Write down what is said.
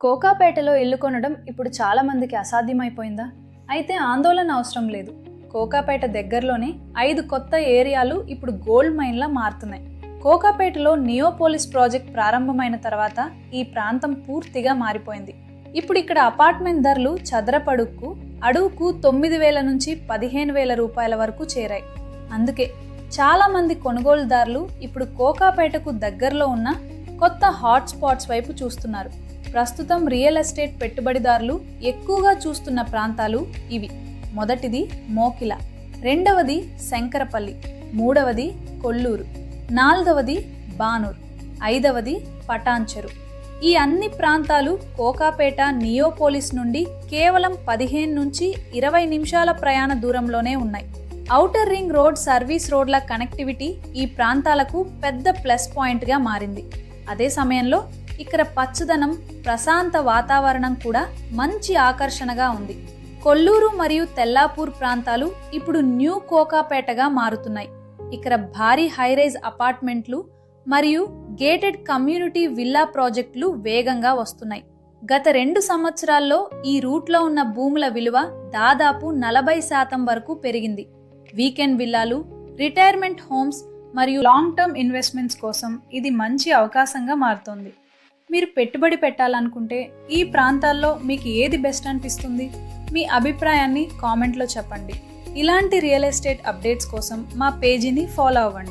కోకాపేటలో ఇల్లు కొనడం ఇప్పుడు చాలా మందికి అసాధ్యమైపోయిందా? అయితే ఆందోళన అవసరం లేదు. కోకాపేట దగ్గరలోనే 5 కొత్త ఏరియాలు ఇప్పుడు గోల్డ్ మైన్లా మారుతున్నాయి. కోకాపేటలో నియోపోలిస్ ప్రాజెక్ట్ ప్రారంభమైన తర్వాత ఈ ప్రాంతం పూర్తిగా మారిపోయింది. ఇప్పుడు ఇక్కడ అపార్ట్మెంట్ ధరలు చదరపడుకు అడుగుకు 9,000 నుంచి 15,000 రూపాయల వరకు చేరాయి. అందుకే చాలా మంది కొనుగోలుదారులు ఇప్పుడు కోకాపేటకు దగ్గరలో ఉన్న కొత్త హాట్ స్పాట్స్ వైపు చూస్తున్నారు. ప్రస్తుతం రియల్ ఎస్టేట్ పెట్టుబడిదారులు ఎక్కువగా చూస్తున్న ప్రాంతాలు ఇవి. మొదటిది మోకిల, రెండవది శంకరపల్లి, మూడవది కొల్లూరు, నాలుగవది బానూర్, ఐదవది పటాన్చెరు. ఈ అన్ని ప్రాంతాలు కోకాపేట నియోపోలిస్ నుండి కేవలం 15 నుంచి 20 నిమిషాల ప్రయాణ దూరంలోనే ఉన్నాయి. ఔటర్ రింగ్ రోడ్, సర్వీస్ రోడ్ల కనెక్టివిటీ ఈ ప్రాంతాలకు పెద్ద ప్లస్ పాయింట్గా మారింది. అదే సమయంలో ఇక్కడ పచ్చదనం, ప్రశాంత వాతావరణం కూడా మంచి ఆకర్షణగా ఉంది. కొల్లూరు మరియు తెల్లాపూర్ ప్రాంతాలు ఇప్పుడు న్యూ కోకాపేటగా మారుతున్నాయి. ఇక్కడ భారీ హైరైజ్ అపార్ట్మెంట్లు మరియు గేటెడ్ కమ్యూనిటీ విల్లా ప్రాజెక్టులు వేగంగా వస్తున్నాయి. గత 2 సంవత్సరాల్లో ఈ రూట్లో ఉన్న భూముల విలువ దాదాపు 40% వరకు పెరిగింది. వీకెండ్ విల్లాలు, రిటైర్మెంట్ హోమ్స్ మరియు లాంగ్ టర్మ్ ఇన్వెస్ట్మెంట్స్ కోసం ఇది మంచి అవకాశంగా మారుతోంది. మీరు పెట్టుబడి పెట్టాలనుకుంటే ఈ ప్రాంతాల్లో మీకు ఏది బెస్ట్ అనిపిస్తుంది? మీ అభిప్రాయాన్ని కామెంట్లో చెప్పండి. ఇలాంటి రియల్ ఎస్టేట్ అప్డేట్స్ కోసం మా పేజీని ఫాలో అవ్వండి.